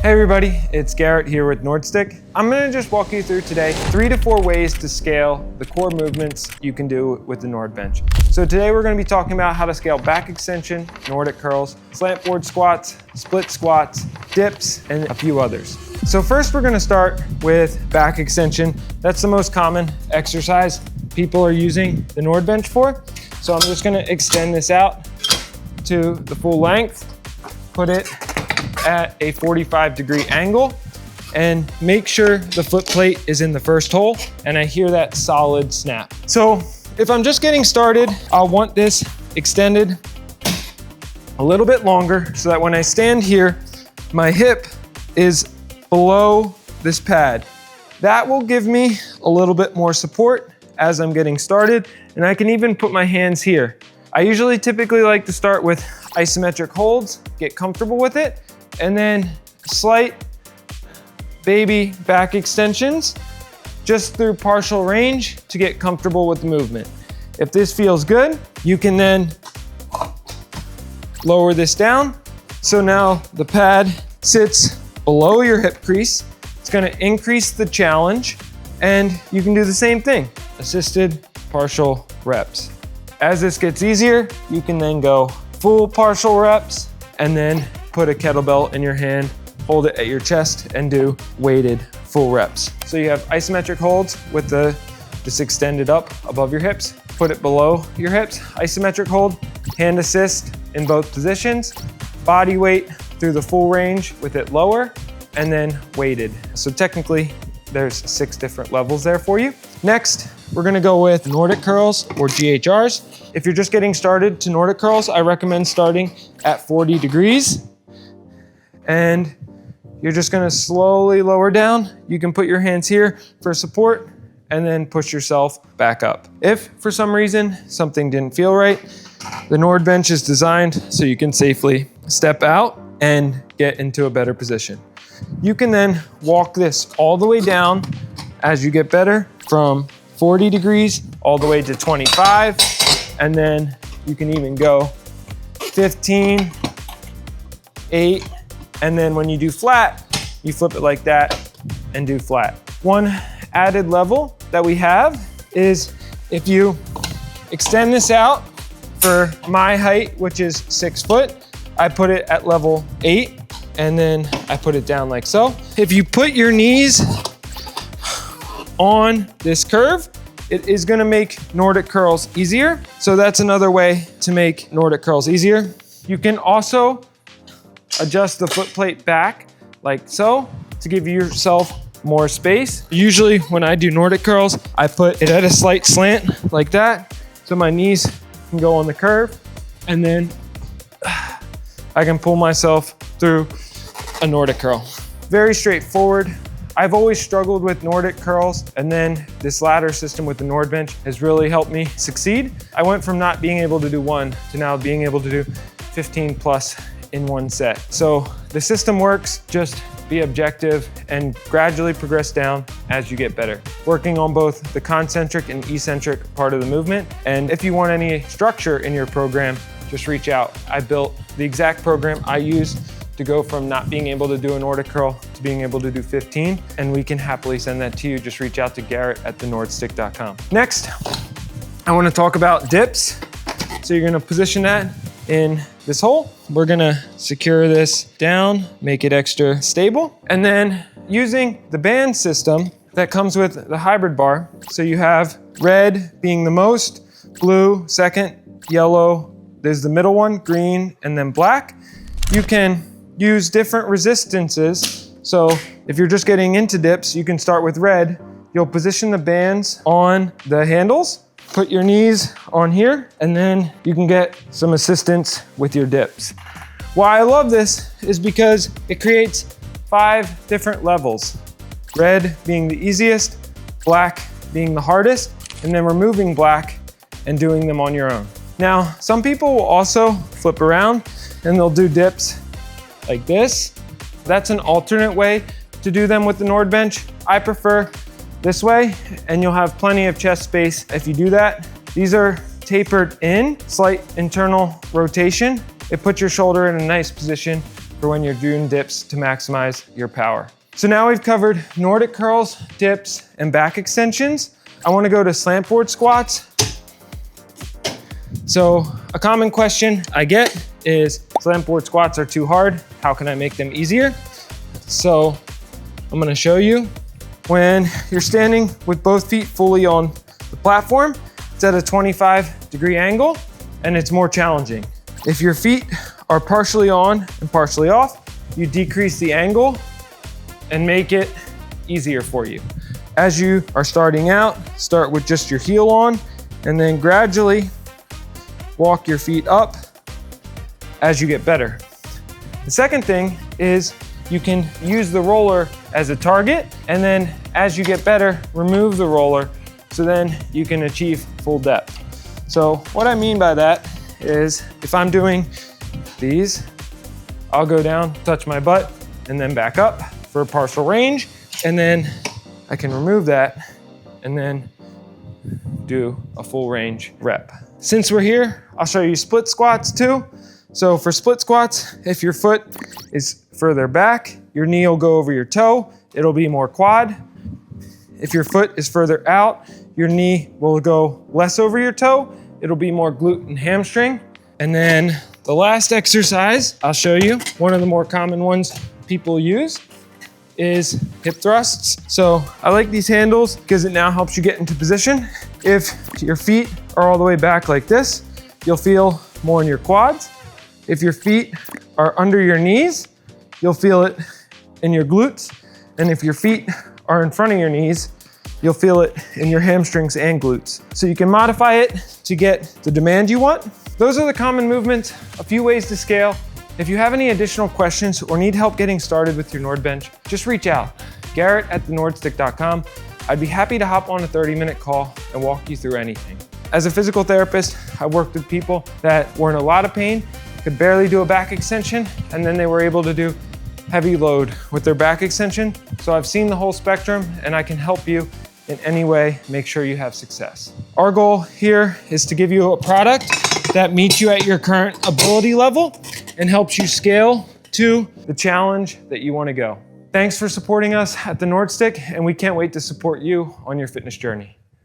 Hey everybody, it's Garrett here with Nordic. I'm gonna just walk you through today 3 to 4 ways to scale the core movements you can do with the NordBench. So today we're gonna be talking about how to scale back extension, Nordic curls, slant forward squats, split squats, dips, and a few others. So first we're gonna start with back extension. That's the most common exercise people are using the NordBench for. So I'm just gonna extend this out to the full length, put it at a 45-degree angle, and make sure the foot plate is in the first hole and I hear that solid snap. So if I'm just getting started, I'll want this extended a little bit longer so that when I stand here, my hip is below this pad. That will give me a little bit more support as I'm getting started, and I can even put my hands here. I typically like to start with isometric holds, get comfortable with it, and then slight baby back extensions just through partial range to get comfortable with the movement. If this feels good, you can then lower this down. So now the pad sits below your hip crease. It's gonna increase the challenge, and you can do the same thing, assisted partial reps. As this gets easier, you can then go full partial reps and then put a kettlebell in your hand, hold it at your chest, and do weighted full reps. So you have isometric holds with this extended up above your hips, put it below your hips, isometric hold, hand assist in both positions, body weight through the full range with it lower, and then weighted. So technically, there's 6 different levels there for you. Next, we're gonna go with Nordic curls or GHRs. If you're just getting started to Nordic curls, I recommend starting at 40 degrees. And you're just gonna slowly lower down. You can put your hands here for support and then push yourself back up. If for some reason something didn't feel right, the NordBench is designed so you can safely step out and get into a better position. You can then walk this all the way down as you get better from 40 degrees all the way to 25, and then you can even go 15, 8, and then when you do flat, you flip it like that and do flat. One added level that we have is if you extend this out for my height, which is 6 foot, I put it at level 8, and then I put it down like so. If you put your knees on this curve, it is gonna make Nordic curls easier. So that's another way to make Nordic curls easier. You can also adjust the foot plate back like so to give yourself more space. Usually when I do Nordic curls, I put it at a slight slant like that, so my knees can go on the curve, and then I can pull myself through a Nordic curl. Very straightforward. I've always struggled with Nordic curls, and then this ladder system with the NordBench has really helped me succeed. I went from not being able to do 1 to now being able to do 15 plus in 1 set. So the system works, just be objective and gradually progress down as you get better. Working on both the concentric and eccentric part of the movement. And if you want any structure in your program, just reach out. I built the exact program I use to go from not being able to do a Nordic curl to being able to do 15, and we can happily send that to you. Just reach out to Garrett@thenordstick.com. Next, I wanna talk about dips. So you're gonna position that in this hole. We're gonna secure this down, make it extra stable, and then using the band system that comes with the hybrid bar. So you have red being the most, blue second, yellow, there's the middle one, green, and then black. You can use different resistances. So if you're just getting into dips, you can start with red. You'll position the bands on the handles, put your knees on here, and then you can get some assistance with your dips. Why I love this is because it creates 5 different levels. Red being the easiest, black being the hardest, and then removing black and doing them on your own. Now, some people will also flip around and they'll do dips like this. That's an alternate way to do them with the NordBench. I prefer this way, and you'll have plenty of chest space if you do that. These are tapered in, slight internal rotation. It puts your shoulder in a nice position for when you're doing dips to maximize your power. So now we've covered Nordic curls, dips, and back extensions. I wanna go to slant board squats. So a common question I get is slant board squats are too hard. How can I make them easier? So I'm gonna show you. When you're standing with both feet fully on the platform, it's at a 25-degree angle and it's more challenging. If your feet are partially on and partially off, you decrease the angle and make it easier for you. As you are starting out, start with just your heel on and then gradually walk your feet up as you get better. The second thing is you can use the roller as a target, and then as you get better, remove the roller so then you can achieve full depth. So what I mean by that is if I'm doing these, I'll go down, touch my butt, and then back up for a partial range, and then I can remove that and then do a full range rep. Since we're here, I'll show you split squats too. So for split squats, if your foot is further back, your knee will go over your toe. It'll be more quad. If your foot is further out, your knee will go less over your toe. It'll be more glute and hamstring. And then the last exercise I'll show you, one of the more common ones people use is hip thrusts. So I like these handles because it now helps you get into position. If your feet are all the way back like this, you'll feel more in your quads. If your feet are under your knees, you'll feel it in your glutes. And if your feet are in front of your knees, you'll feel it in your hamstrings and glutes. So you can modify it to get the demand you want. Those are the common movements, a few ways to scale. If you have any additional questions or need help getting started with your NordBench, just reach out, Garrett@thenordstick.com. I'd be happy to hop on a 30-minute call and walk you through anything. As a physical therapist, I worked with people that were in a lot of pain, could barely do a back extension, and then they were able to do heavy load with their back extension. So I've seen the whole spectrum and I can help you in any way, make sure you have success. Our goal here is to give you a product that meets you at your current ability level and helps you scale to the challenge that you want to go. Thanks for supporting us at the NordStick, and we can't wait to support you on your fitness journey.